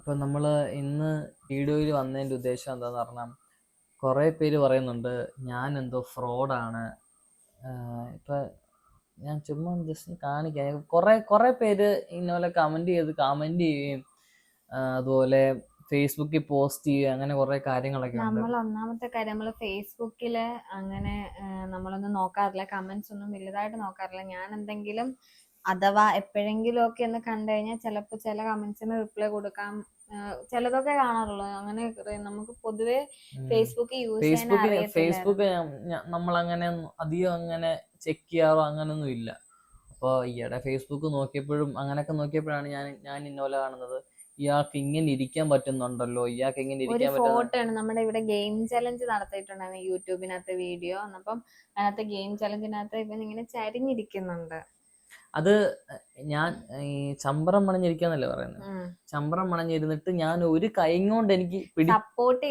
അപ്പൊ നമ്മള് ഇന്ന് വീഡിയോയിൽ വന്നതിന്റെ ഉദ്ദേശം എന്താന്ന് പറഞ്ഞാൽ കുറെ പേര് പറയുന്നുണ്ട് ഞാൻ എന്തോ ഫ്രോഡാണ്. ഇപ്പൊ ഞാൻ ചുമ്മാ ജസ്റ്റ് കാണിക്കാം. കുറെ പേര് ഇന്നപോലെ കമന്റ് ചെയ്യുകയും അതുപോലെ ഫേസ്ബുക്കിൽ പോസ്റ്റ് ചെയ്യുക, അങ്ങനെ കുറെ കാര്യങ്ങളൊക്കെ ഉണ്ട്. നമ്മൾ ഒന്നാമത്തെ കാര്യം നമ്മൾ ഫേസ്ബുക്കില് അങ്ങനെ നമ്മളൊന്നും നോക്കാറില്ല, കമന്റ്സ് ഒന്നും വലുതായിട്ട് നോക്കാറില്ല. ഞാൻ എന്തെങ്കിലും അഥവാ എപ്പോഴെങ്കിലും ഒക്കെ ഒന്ന് കണ്ടു കഴിഞ്ഞാൽ ചിലപ്പോൾ ചില കമന്റ്സിന് റിപ്ലൈ കൊടുക്കാം. ചിലതൊക്കെ കാണാറുള്ളൂ. അങ്ങനെ നമുക്ക് പൊതുവെ ഫേസ്ബുക്ക് യൂസ് ചെയ്യാൻ ഫേസ്ബുക്ക് അറിയത്തില്ലായിരുന്നു. നമ്മൾ അങ്ങനെ അധികം അങ്ങനെ ചെക്ക് ചെയ്യാറോ അങ്ങനൊന്നും ഇല്ല. അപ്പോൾ ഈയിടെ ഫേസ്ബുക്ക് നോക്കിയപ്പോഴും അങ്ങനെയൊക്കെ നോക്കിയപ്പോഴാണ് ഞാൻ ഇന്നപോലെ കാണുന്നത്, ഇയാൾക്ക് ഇങ്ങനെ ഇരിക്കാൻ പറ്റുന്നുണ്ടല്ലോ, ഇയാൾക്ക് ഇങ്ങനെ ഒരു ഇരിക്കാൻ പറ്റുന്ന. ഫോട്ടോ ആണ് നമ്മുടെ ഇവിടെ ഗെയിം ചലഞ്ച് നടത്തിയിട്ടുണ്ടായിരുന്നു യൂട്യൂബിനകത്ത് വീഡിയോ. അപ്പം അതിനകത്ത് ഗെയിം ചലഞ്ചിനകത്ത് ഇവൻ ഇങ്ങനെ ചരിഞ്ഞിരിക്കുന്നുണ്ട്. അത് ഞാൻ ഈ ചമ്പരം പണഞ്ഞിരിക്കാന്നല്ലേ പറയുന്നത്. ചമ്പരം പണഞ്ഞിരുന്നിട്ട് ഞാൻ ഒരു കൈ കൊണ്ട് എനിക്ക് സപ്പോർട്ട്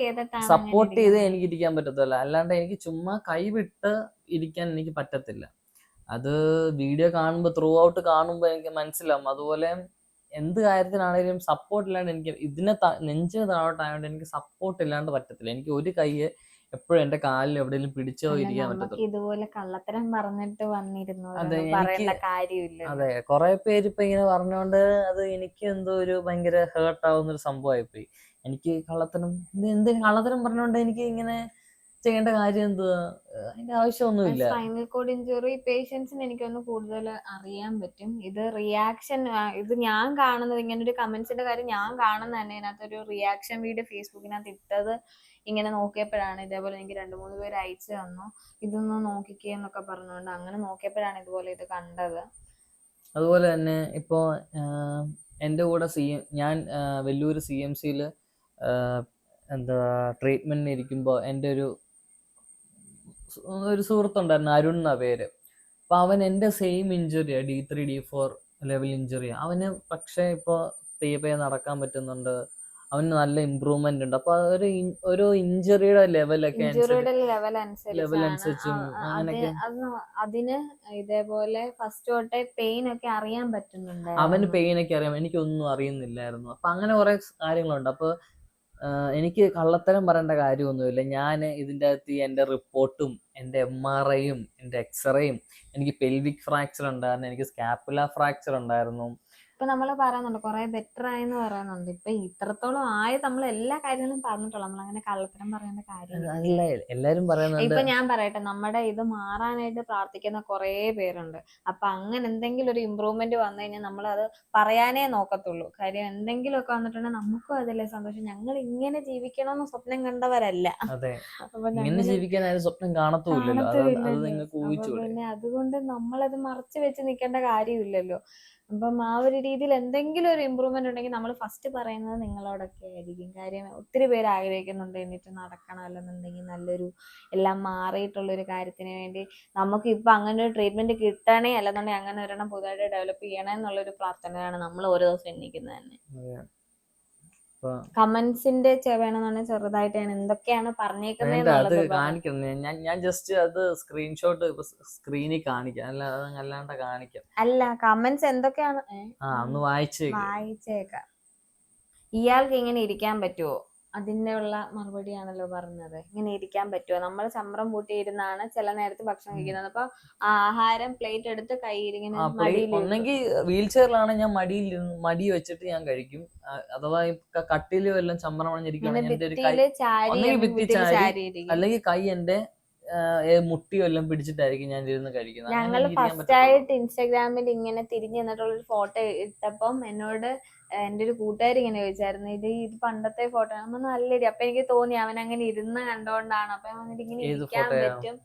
ചെയ്ത് എനിക്ക് ഇരിക്കാൻ പറ്റത്തില്ല. അല്ലാണ്ട് എനിക്ക് ചുമ്മാ കൈ വിട്ട് ഇരിക്കാൻ എനിക്ക് പറ്റത്തില്ല. അത് വീഡിയോ കാണുമ്പോൾ ത്രൂ ഔട്ട് കാണുമ്പോൾ എനിക്ക് മനസ്സിലാവും. അതുപോലെ എന്ത് കാര്യത്തിനാണെങ്കിലും സപ്പോർട്ട് ഇല്ലാണ്ട് എനിക്ക് നെഞ്ചിന് താഴോട്ടായതുകൊണ്ട് എനിക്ക് സപ്പോർട്ട് ഇല്ലാണ്ട് പറ്റത്തില്ല. എനിക്ക് ഒരു കൈ എപ്പോഴും എന്റെ കാലിൽ എവിടെയെങ്കിലും പിടിച്ചോ ഇരിക്കാൻ പറ്റത്തുള്ളൂ. ഇതുപോലെ കള്ളത്തരം പറഞ്ഞിട്ട് അതെ, പറയേണ്ട കാര്യമില്ല. അതെ, കുറെ പേര് ഇപ്പൊ ഇങ്ങനെ പറഞ്ഞോണ്ട് അത് എനിക്ക് എന്തോ ഒരു ഭയങ്കര ഹേർട്ട് ആവുന്ന ഒരു സംഭവമായിപ്പോയി. എനിക്ക് കള്ളത്തരം പറഞ്ഞോണ്ട് എനിക്ക് ഇങ്ങനെ ചെയ്യേണ്ട കാര്യം എന്തുവാ? അതിന്റെ ആവശ്യമൊന്നുമില്ല. സ്പൈനൽ കോഡ് ഇഞ്ചുറി പേഷ്യൻസിന് എനിക്കൊന്ന് കൂടുതൽ അറിയാൻ പറ്റും. ഇത് റിയാക്ഷൻ, ഇത് ഞാൻ കാണുന്നത് ഇങ്ങനെ ഒരു കമന്റ്സിന്റെ കാര്യം ഞാൻ കാണുന്നത് തന്നെ ഇതിനകത്തൊരു റിയാക്ഷൻ വീഡിയോ ഫേസ്ബുക്കിനകത്ത് ഇട്ടത് ഇങ്ങനെ നോക്കിയപ്പോഴാണ്. ഇതേപോലെ എനിക്ക് 2-3 പേര് അയച്ചു തന്നു, ഇതൊന്ന് നോക്കിക്കേ എന്നൊക്കെ പറഞ്ഞുകൊണ്ട്. അങ്ങനെ നോക്കിയപ്പോഴാണ് ഇതുപോലെ ഇത് കണ്ടത്. അതുപോലെ തന്നെ ഇപ്പോ എൻ്റെ കൂടെ ഞാൻ വെല്ലൂർ CMCയിൽ എന്താ ട്രീറ്റ്മെന്റിന് ഇരിക്കുമ്പോൾ എൻ്റെ ഒരു സുഹൃത്തുണ്ടായിരുന്നു, അരുൺ എന്ന പേര്. അപ്പൊ അവൻ എൻ്റെ സെയിം ഇഞ്ചുറിയാ, D3 D4 ലെവൽ ഇഞ്ചുറിയാ അവന്. പക്ഷെ ഇപ്പൊ പയ്യെ നടക്കാൻ പറ്റുന്നുണ്ട്, അവന് നല്ല ഇമ്പ്രൂവ്മെന്റ് ഉണ്ട്. അപ്പൊ ഒരു ഇഞ്ചുറിയുടെ ലെവൽ അനുസരിച്ചും അങ്ങനെയൊക്കെ അതിന് ഇതേപോലെ ഫസ്റ്റ് തൊട്ടേ പെയിൻ ഒക്കെ അറിയാൻ പറ്റുന്നുണ്ട്. അവന് പെയിനൊക്കെ അറിയാം, എനിക്കൊന്നും അറിയുന്നില്ലായിരുന്നു. അപ്പൊ അങ്ങനെ കുറെ കാര്യങ്ങളുണ്ട്. അപ്പൊ എനിക്ക് കള്ളത്തരം പറയേണ്ട കാര്യമൊന്നുമില്ല. ഞാൻ ഇതിൻ്റെ അകത്ത് എൻ്റെ റിപ്പോർട്ടും എൻ്റെ MRIയും എൻ്റെ എക്സ്റേയും, എനിക്ക് പെൽവിക് ഫ്രാക്ചർ ഉണ്ടായിരുന്നു, എനിക്ക് സ്കാപ്പുല ഫ്രാക്ചർ ഉണ്ടായിരുന്നു. ഇപ്പൊ നമ്മള് പറയുന്നുണ്ട് കുറെ ബെറ്റർ ആയെന്ന് പറയുന്നുണ്ട്. ഇപ്പൊ ഇത്രത്തോളം ആയത് നമ്മൾ എല്ലാ കാര്യങ്ങളും പറഞ്ഞിട്ടുള്ളൂ. നമ്മൾ അങ്ങനെ കള്ളത്തരം പറയേണ്ട കാര്യമില്ല. എല്ലാരും പറയുന്നുണ്ട്. ഇപ്പൊ ഞാൻ പറയട്ടെ, നമ്മുടെ ഇത് മാറാനായിട്ട് പ്രാർത്ഥിക്കുന്ന കുറെ പേരുണ്ട്. അപ്പൊ അങ്ങനെ എന്തെങ്കിലും ഒരു ഇമ്പ്രൂവ്മെന്റ് വന്നു കഴിഞ്ഞാൽ നമ്മൾ അത് പറയാനേ നോക്കത്തുള്ളൂ. കാര്യം എന്തെങ്കിലുമൊക്കെ വന്നിട്ടുണ്ടെങ്കിൽ നമുക്കും അതല്ലേ സന്തോഷം. ഞങ്ങൾ ഇങ്ങനെ ജീവിക്കണമെന്ന് സ്വപ്നം കണ്ടവരല്ല. അതെ, ഇങ്ങനെ ജീവിക്കാൻ ആരും സ്വപ്നം കാണത്തുമില്ലല്ലോ. അത് നിങ്ങൾക്ക് ഊഹിച്ചൂടെ? പിന്നെ അതുകൊണ്ട് നമ്മളത് മറച്ചു വെച്ച് നിൽക്കേണ്ട കാര്യമില്ലല്ലോ. അപ്പം ആ ഒരു രീതിയിൽ എന്തെങ്കിലും ഒരു ഇമ്പ്രൂവ്മെന്റ് ഉണ്ടെങ്കിൽ നമ്മൾ ഫസ്റ്റ് പറയുന്നത് നിങ്ങളോടൊക്കെ ആയിരിക്കും. കാര്യം ഒത്തിരി പേര് ആഗ്രഹിക്കുന്നുണ്ട് എന്നിട്ട് നടക്കണമല്ലെന്നുണ്ടെങ്കിൽ നല്ലൊരു എല്ലാം മാറിയിട്ടുള്ള ഒരു കാര്യത്തിന് വേണ്ടി. നമുക്ക് ഇപ്പൊ അങ്ങനെ ഒരു ട്രീറ്റ്മെന്റ് കിട്ടണേ അല്ലെന്നുണ്ടെങ്കിൽ അങ്ങനെ ഒരെണ്ണം പുതുതായിട്ട് ഡെവലപ്പ് ചെയ്യണേ എന്നുള്ളൊരു പ്രാർത്ഥനയാണ് നമ്മൾ ഓരോ ദിവസം എണ്ണിക്കുന്നത് തന്നെ. കമന്റ്സിന്റെ വേണമെന്നുണ്ടെങ്കിൽ ചെറുതായിട്ട് ഞാൻ എന്തൊക്കെയാണ് അത് കാണിക്കണം. ഞാൻ ജസ്റ്റ് അത് സ്ക്രീൻഷോട്ട് സ്ക്രീനിൽ കാണിക്കാം, അല്ലാണ്ട് കാണിക്കാം. അല്ല, കമന്റ്സ് എന്തൊക്കെയാണ് ഒന്ന് വായിച്ചേക്കാം. ഇയാൾക്ക് ഇങ്ങനെ ഇരിക്കാൻ പറ്റുമോ? അതിന്റെ ഉള്ള മറുപടിയാണല്ലോ പറഞ്ഞത്. ഇങ്ങനെ ഇരിക്കാൻ പറ്റുമോ? നമ്മൾ ചമ്രം പൂട്ടിയിരുന്നാണ് ചില നേരത്ത് ഭക്ഷണം കഴിക്കുന്നത്. അപ്പൊ ആഹാരം പ്ലേറ്റ് എടുത്ത് ഒന്നെങ്കിൽ വീൽ ചെയറിലാണ് ഞാൻ മടി വെച്ചിട്ട് ഞാൻ കഴിക്കും. അഥവാ കട്ടില് വല്ലതും ചമ്രം പണഞ്ഞിരിക്കുകയാണെങ്കിൽ അല്ലെങ്കിൽ കൈ എന്റെ മുട്ടി വല്ലതും പിടിച്ചിട്ടായിരിക്കും ഞാൻ ഇരുന്ന് കഴിക്കുന്നത്. ഞങ്ങൾ ഫസ്റ്റ് ആയിട്ട് ഇൻസ്റ്റാഗ്രാമിൽ ഇങ്ങനെ തിരിഞ്ഞു നിന്നിട്ടുള്ള ഒരു ഫോട്ടോ ഇട്ടപ്പം എന്നോട് എന്റെ ഒരു കൂട്ടുകാരി ഇങ്ങനെ ചോദിച്ചായിരുന്നു, ഇത് പണ്ടത്തെ ഫോട്ടോ ആകുമ്പോ നല്ലൊരു. അപ്പൊ എനിക്ക് തോന്നി അവൻ അങ്ങനെ ഇരുന്ന് കണ്ടോണ്ടാണ്. അപ്പൊ വന്നിട്ട് ഇങ്ങനെ ഇരിക്കാൻ പറ്റും.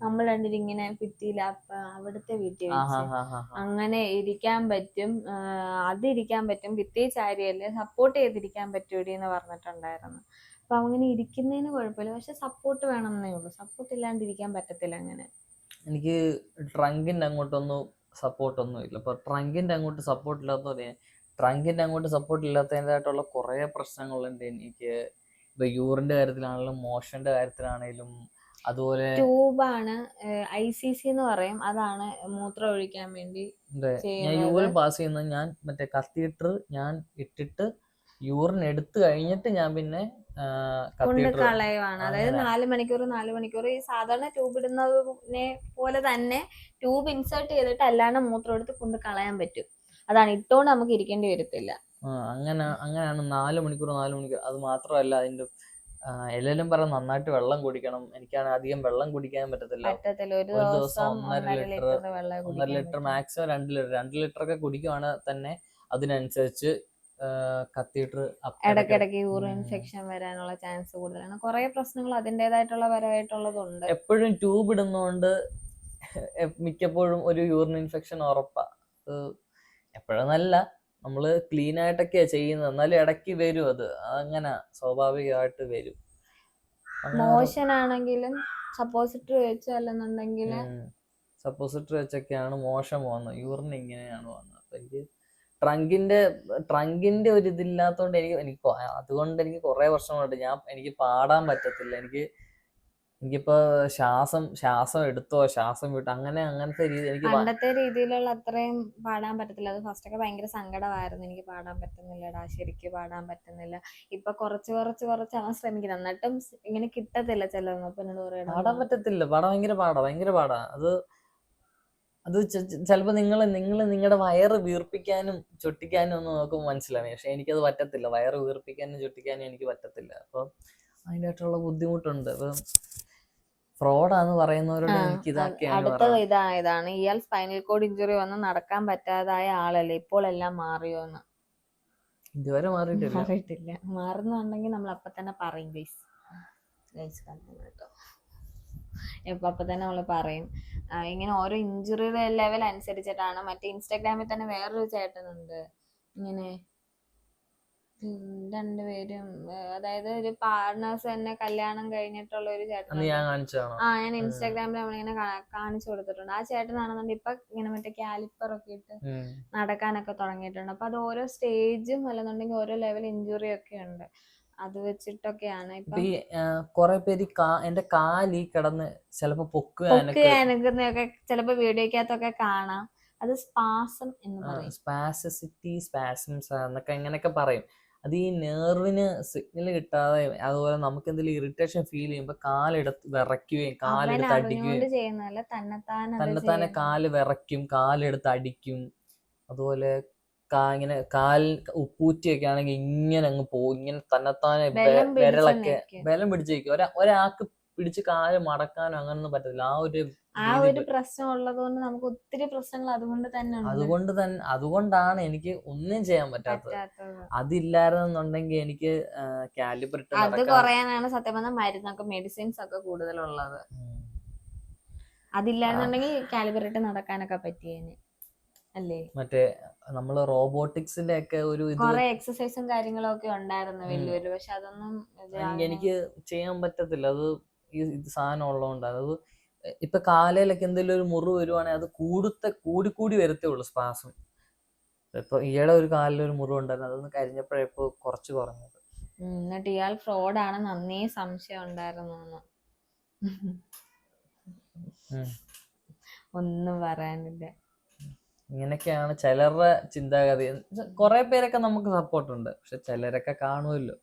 നമ്മൾ രണ്ടിനും ഇങ്ങനെ ഭിത്തിയില്ല, അവിടുത്തെ വീട്ടിൽ വെച്ച് അങ്ങനെ ഇരിക്കാൻ പറ്റും, അതിരിക്കാൻ പറ്റും, ഭിത്തി ചാരിയല്ലേ സപ്പോർട്ട് ചെയ്തിരിക്കാൻ പറ്റൂടി എന്ന് പറഞ്ഞിട്ടുണ്ടായിരുന്നു. അപ്പൊ അങ്ങനെ ഇരിക്കുന്നതിന് കുഴപ്പമില്ല, പക്ഷെ സപ്പോർട്ട് വേണമെന്നേ ഉള്ളൂ. സപ്പോർട്ട് ഇല്ലാണ്ടിരിക്കാൻ പറ്റത്തില്ല. അങ്ങനെ എനിക്ക് ട്രങ്കിന്റെ അങ്ങോട്ടൊന്നും സപ്പോർട്ടൊന്നും ഇല്ല. അപ്പൊ ട്രങ്കിന്റെ അങ്ങോട്ട് സപ്പോർട്ട് ഇല്ലാത്തതോടെ ട്രങ്കിന്റെ അങ്ങോട്ട് സപ്പോർട്ട് ഇല്ലാത്തതിൻ്റെതായിട്ടുള്ള കുറെ പ്രശ്നങ്ങളുണ്ട് എനിക്ക്. ഇപ്പൊ യൂറിന്റെ കാര്യത്തിലാണെങ്കിലും മോഷന്റെ കാര്യത്തിലാണെങ്കിലും. അതുപോലെ ട്യൂബാണ്, ICC എന്ന് പറയും, അതാണ് മൂത്രം ഒഴിക്കാൻ വേണ്ടി. ഞാൻ യൂറിൻ പാസ് ചെയ്യുന്നത് ഞാൻ മറ്റേ കത്തീറ്റർ ഞാൻ ഇട്ടിട്ട് യൂറിൻ എടുത്തു കഴിഞ്ഞിട്ട് ഞാൻ പിന്നെ കൊണ്ട് കത്തീഡർ കളയുവാണ്. അതായത് അങ്ങനെ 4 മണിക്കൂർ ഈ സാധാരണ ട്യൂബ് ഇടുന്നതിനെ പോലെ തന്നെ ട്യൂബ് ഇൻസേർട്ട് ചെയ്തിട്ട് അല്ലാണ്ട് മൂത്രം എടുത്ത് കൊണ്ട് കളയാൻ പറ്റും. അതാണ്, ഇട്ടോണ്ട് നമുക്ക് ഇരിക്കേണ്ടി വരത്തില്ല. അങ്ങനെയാണ് 4 മണിക്കൂർ. അത് മാത്രമല്ല അതിന്റെ എല്ലാവരും പറയും നന്നായിട്ട് വെള്ളം കുടിക്കണം. എനിക്കാണ് അധികം വെള്ളം കുടിക്കാൻ പറ്റത്തില്ല. ഒരു ഒരു ദിവസം ദിവസം 1.5 ലിറ്റർ വെള്ളം 1.5 കുടിക്കാൻ ലിറ്റർ പറ്റും. മാക്സിമം 2 ലിറ്റർ 2 ലിറ്റർ ഒക്കെ കുടിക്കുവാണെങ്കിൽ തന്നെ അതിനനുസരിച്ച് കത്തീഡർ ഇടയ്ക്കിടയ്ക്ക് യൂറിൻ ഇൻഫെക്ഷൻ വരാനുള്ള ചാൻസ് കൂടുതലാണ്. കുറെ പ്രശ്നങ്ങൾ അതിൻ്റെതായിട്ടുള്ള പരമായിട്ടുള്ളതുണ്ട്. എപ്പോഴും ട്യൂബ് ഇടുന്നോണ്ട് മിക്കപ്പോഴും ഒരു യൂറിൻ ഇൻഫെക്ഷൻ ഉറപ്പാ. എപ്പോഴെന്നല്ല, നമ്മള് ക്ലീൻ ആയിട്ടൊക്കെയാ ചെയ്യുന്നത്, എന്നാലും ഇടയ്ക്ക് വരും. അങ്ങനെ സ്വാഭാവികമായിട്ട് വരും. മോഷൻ ആണെങ്കിലും സപ്പോസിറ്ററി വെച്ച് അല്ലെന്നുണ്ടെങ്കിൽ സപ്പോസിറ്ററി വെച്ചൊക്കെയാണ് മോശം പോകുന്നത്. യൂറിൻ ഇങ്ങനെയാണ് പോകുന്നത്. അപ്പൊ എനിക്ക് ട്രങ്കിന്റെ ഒരു ഇതില്ലാത്തോണ്ട് അതുകൊണ്ട് എനിക്ക് കുറെ വർഷമായിട്ട് എനിക്ക് പാടാൻ പറ്റത്തില്ല. എനിക്കിപ്പോ ശ്വാസം എടുത്തോ ശ്വാസം വിട്ടോ അങ്ങനത്തെ രീതി എനിക്ക് പണ്ടത്തെ രീതിയിലുള്ള അത്രയും പാടാൻ പറ്റത്തില്ല. അത് ഫസ്റ്റ് ഒക്കെ ഭയങ്കര സങ്കടമായിരുന്നു. എനിക്ക് പാടാൻ പറ്റുന്നില്ലടാ, ശരിക്കും പാടാൻ പറ്റുന്നില്ല. ഇപ്പൊ കുറച്ച് അവൻ ശ്രമിക്കുന്നു, എന്നിട്ടും ഇങ്ങനെ കിട്ടത്തില്ല. ചിലവங்க അപ്പൊ എന്നോട് പറയണം പാടാൻ പറ്റത്തില്ല. ഭയങ്കര പാടാ. അത് ചിലപ്പോ നിങ്ങൾ നിങ്ങളുടെ വയറ് വീർപ്പിക്കാനും ചൊട്ടിക്കാനും ഒന്നും നോക്കുമ്പോൾ മനസ്സിലാണ്. പക്ഷെ എനിക്കത് പറ്റത്തില്ല. വയറ് വീർപ്പിക്കാനും ചൊട്ടിക്കാനും എനിക്ക് പറ്റത്തില്ല. അപ്പൊ അതിൻ്റെതായിട്ടുള്ള ബുദ്ധിമുട്ടുണ്ട്. അപ്പൊ ഫ്രോഡാന്ന് പറയുന്നവരോട് എനിക്ക് അടുത്തത് ഇതാണ് ഇയാൾ സ്പൈനൽ കോഡ് ഇഞ്ചുറി വന്ന് നടക്കാൻ പറ്റാതായ ആളല്ലേ, ഇപ്പോൾ എല്ലാം മാറിയോന്ന്. ഇതുവരെ മാറിയിട്ടില്ല. മാറുന്നുണ്ടെങ്കിൽ നമ്മൾ അപ്പൊ തന്നെ പറയും ഗൈസ് കേട്ടോ. അപ്പൊ തന്നെ നമ്മൾ പറയും. ഇങ്ങനെ ഓരോ ഇഞ്ചുറിയുടെ ലെവൽ അനുസരിച്ചിട്ടാണ്. മറ്റേ ഇൻസ്റ്റാഗ്രാമിൽ തന്നെ വേറൊരു ചേട്ടനുണ്ട് ഇങ്ങനെ രണ്ടുപേരും, അതായത് ഒരു പാർട്ട്നേഴ്സ് തന്നെ കല്യാണം കഴിഞ്ഞിട്ടുള്ള ഒരു ചേട്ടൻ. ഞാൻ ഇൻസ്റ്റാഗ്രാമിൽ നമ്മളിങ്ങനെ കാണിച്ചു കൊടുത്തിട്ടുണ്ട്. ആ ചേട്ടനാണെന്നുണ്ട് ഇപ്പൊ ഇങ്ങനെ മറ്റേ കാലിപ്പർ ഒക്കെ ഇട്ട് നടക്കാനൊക്കെ തുടങ്ങിയിട്ടുണ്ട്. അപ്പൊ അത് ഓരോ സ്റ്റേജും അല്ലെന്നുണ്ടെങ്കിൽ ഓരോ ലെവൽ ഇഞ്ചുറി ഒക്കെ ഉണ്ട്. അത് വെച്ചിട്ടൊക്കെയാണ് ഇപ്പൊ കുറെ പേര് എന്റെ കാലി കിടന്ന് ചിലപ്പോ അനക്കുന്നൊക്കെ ചിലപ്പോ വീഡിയോക്കകത്തൊക്കെ കാണാം. അത് സ്പാസം എന്ന് പറയും. സ്പാസംസ് എന്നൊക്കെ ഇങ്ങനെയൊക്കെ പറയും. അത് ഈ നെർവിന് സിഗ്നൽ കിട്ടാതെ, അതുപോലെ നമുക്ക് എന്തെങ്കിലും ഇറിറ്റേഷൻ ഫീൽ ചെയ്യുമ്പോ കാലെടുത്ത് വിറയ്ക്കുകയും കാലെടുത്ത് അടിക്കുകയും, തന്നെത്താനെ കാല് വിറയ്ക്കും, കാലെടുത്ത് അടിക്കും. അതുപോലെ ഇങ്ങനെ ഉപ്പൂറ്റിയൊക്കെ ആണെങ്കിൽ ഇങ്ങനെ അങ്ങ് പോകും. ഇങ്ങനെ തന്നെത്താനെ വിരളൊക്കെ ബലം പിടിച്ചിരിക്കും. ഒരാൾക്ക് പിടിച്ച് കാല് മടക്കാനോ അങ്ങനൊന്നും പറ്റത്തില്ല. ആ ഒരു പ്രശ്നം ഉള്ളത് കൊണ്ട് നമുക്ക് ഒത്തിരി പ്രശ്നങ്ങൾ അതുകൊണ്ടാണ് എനിക്ക് ഒന്നും ചെയ്യാൻ പറ്റാത്തത്. അതില്ലായിരുന്നുണ്ടെങ്കിൽ എനിക്ക് കാലിബർ ഇട്ട് അത് കുറയാനാണ് സത്യം പറഞ്ഞാൽ മരുന്നൊക്കെ മെഡിസിൻസ് ഒക്കെ കൂടുതലുള്ളത്. അതില്ലായിരുന്നുണ്ടെങ്കിൽ കാലിബർ ഇട്ട് നടക്കാനൊക്കെ പറ്റിയേനെ അല്ലേ. മറ്റേ നമ്മള് റോബോട്ടിക്സിന്റെ ഒക്കെ ഒരു കുറെ എക്സസൈസും കാര്യങ്ങളും ഒക്കെ ഉണ്ടായിരുന്നു വലിയൊരു. പക്ഷെ അതൊന്നും എനിക്ക് ചെയ്യാൻ പറ്റത്തില്ല. അത് ഈ സാധനം ഉള്ളതുകൊണ്ട്. അത് ഇപ്പൊ കാലയിലൊക്കെ എന്തെങ്കിലും ഒരു മുറിവ് വരുവാണെങ്കിൽ അത് കൂടി വരത്തേ ഉള്ളൂ സ്പാസം. ഇപ്പൊ ഈയിടെ ഒരു കാലിലൊരു മുറിവ് ഉണ്ടായിരുന്നു, അതൊന്ന് കരിഞ്ഞപ്പോഴേപ്പോ കുറച്ച് കുറഞ്ഞത്. എന്നിട്ട് ഇയാൾ ഫ്രോഡാണെന്ന് അന്നേ സംശയം ഉണ്ടായിരുന്നു. ഒന്നും പറയാനില്ല. ഇങ്ങനെയൊക്കെയാണ് ചിലരുടെ ചിന്താഗതി. കുറെ പേരൊക്കെ നമുക്ക് സപ്പോർട്ടുണ്ട്, പക്ഷെ ചിലരൊക്കെ കാണുമല്ലോ.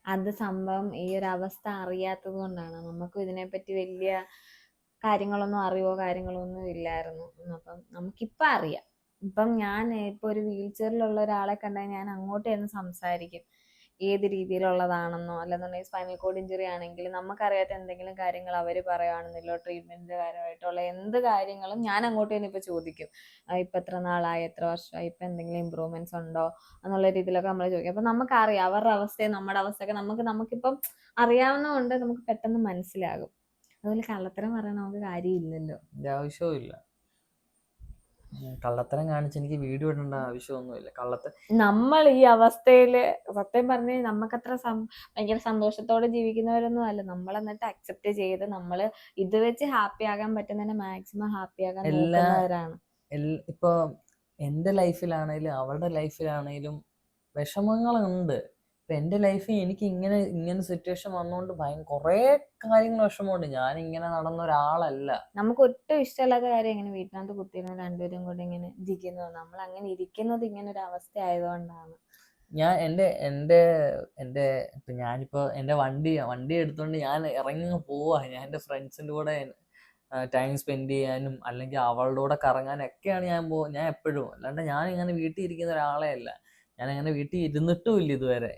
അത് സംഭവം ഈ ഒരു അവസ്ഥ അറിയാത്തത് കൊണ്ടാണ്. നമുക്കും ഇതിനെപ്പറ്റി വലിയ കാര്യങ്ങളൊന്നും കാര്യങ്ങളൊന്നും ഇല്ലായിരുന്നു. അപ്പം നമുക്കിപ്പം അറിയാം. ഇപ്പം ഞാൻ ഇപ്പൊ ഒരു വീൽ ചെയറിലുള്ള ഒരാളെ കണ്ടാൽ ഞാൻ അങ്ങോട്ട് ചെന്ന് സംസാരിക്കും, ഏത് രീതിയിലുള്ളതാണെന്നോ. അല്ലെന്നുണ്ടെങ്കിൽ സ്പൈനൽ കോഡ് ഇഞ്ചുറി ആണെങ്കിൽ നമുക്കറിയാത്ത എന്തെങ്കിലും കാര്യങ്ങൾ അവർ പറയുകയാണെന്നല്ലോ, ട്രീറ്റ്മെന്റിന്റെ കാര്യമായിട്ടുള്ള എന്ത് കാര്യങ്ങളും ഞാൻ അങ്ങോട്ട് തന്നെ ഇപ്പൊ ചോദിക്കും. ഇപ്പൊ എത്ര നാളായി, എത്ര വർഷമായി, ഇപ്പൊ എന്തെങ്കിലും ഇമ്പ്രൂവ്മെന്റ്സ് ഉണ്ടോ എന്നുള്ള രീതിയിലൊക്കെ നമ്മൾ ചോദിക്കും. അപ്പൊ നമുക്കറിയാം അവരുടെ അവസ്ഥയും നമ്മുടെ അവസ്ഥയൊക്കെ നമുക്കിപ്പം അറിയാവുന്നതുകൊണ്ട് നമുക്ക് പെട്ടെന്ന് മനസ്സിലാകും. അതുപോലെ കള്ളത്തരം പറയാൻ നമുക്ക് കാര്യമില്ലല്ലോ, ആവശ്യമില്ല. കള്ളത്തരം കാണിച്ച് എനിക്ക് വീഡിയോ ഇടേണ്ട ആവശ്യമൊന്നുമില്ല. നമ്മൾ ഈ അവസ്ഥയില് സത്യം പറഞ്ഞ് നമുക്കത്ര ഭയങ്കര സന്തോഷത്തോടെ ജീവിക്കുന്നവരൊന്നും അല്ല. നമ്മൾ എന്നിട്ട് അക്സെപ്റ്റ് ചെയ്ത് നമ്മൾ ഇത് വെച്ച് ഹാപ്പി ആകാൻ പറ്റുന്നതിന് മാക്സിമം ഹാപ്പി ആകാൻ നോക്കുന്നവരാണ്. ഇപ്പൊ എന്റെ ലൈഫിലാണേലും അവരുടെ ലൈഫിലാണേലും വിഷമങ്ങളുണ്ട്. ഇപ്പൊ എന്റെ ലൈഫിൽ എനിക്ക് ഇങ്ങനെ സിറ്റുവേഷൻ വന്നോണ്ട് കുറെ കാര്യങ്ങൾ വിഷമമുണ്ട്. ഞാൻ ഇങ്ങനെ നടന്ന ഒരാളല്ല. നമുക്ക് ഒട്ടും ഇഷ്ടമല്ലാത്ത കാര്യം ഇങ്ങനെ വീട്ടിനകത്ത് കുത്തിയിരുന്ന രണ്ടുപേരും കൂടെ ഇങ്ങനെ ഇരിക്കുന്നത്. നമ്മൾ അങ്ങനെ ഇരിക്കുന്നത് ഇങ്ങനെ ഒരു അവസ്ഥ ആയതുകൊണ്ടാണ്. ഞാൻ എൻ്റെ ഇപ്പം ഞാനിപ്പോൾ എൻ്റെ വണ്ടി എടുത്തുകൊണ്ട് ഞാൻ ഇറങ്ങി പോവാ. ഞാൻ എൻ്റെ ഫ്രണ്ട്സിൻ്റെ കൂടെ ടൈം സ്പെൻഡ് ചെയ്യാനും അല്ലെങ്കിൽ അവളുടെ കൂടെ കറങ്ങാനൊക്കെയാണ് ഞാൻ എപ്പോഴും. അല്ലാണ്ട് ഞാൻ ഇങ്ങനെ വീട്ടിൽ ഇരിക്കുന്ന ഒരാളെ അല്ല. ഞാൻ അങ്ങനെ വീട്ടിൽ ഇരുന്നിട്ടും ഇല്ല ഇതുവരെ.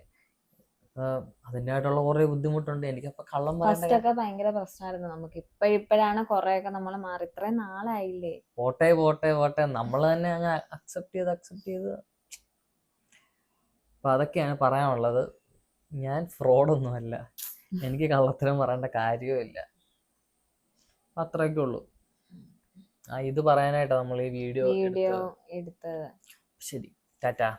അതിൻ്റെതായിട്ടുള്ള കുറേ ബുദ്ധിമുട്ടുണ്ട്. എനിക്കപ്പോൾ കള്ളം പറയേണ്ട ഫസ്റ്റ് ഒക്കെ ഭയങ്കര പ്രശ്നമായിരുന്നു നമുക്ക്. ഇപ്പോഴാണ് കുറെയൊക്കെ നമ്മൾ മാറി. ഇത്രയും നാളായില്ലേ. പോട്ടെ നമ്മൾ തന്നെ അങ്ങ് അക്സെപ്റ്റ് ചെയ്ത് അപ്പം അതൊക്കെയാണ് പറയാനുള്ളത്. ഞാൻ ഫ്രോഡൊന്നുമല്ല, എനിക്ക് കള്ളത്തരം പറയേണ്ട കാര്യവുമില്ല. അത്രയൊക്കെ ഉള്ളൂ. ഇത് പറയാനായിട്ടാണ് നമ്മൾ ഈ വീഡിയോ എടുത്തത്. ശരി, ടാറ്റാ.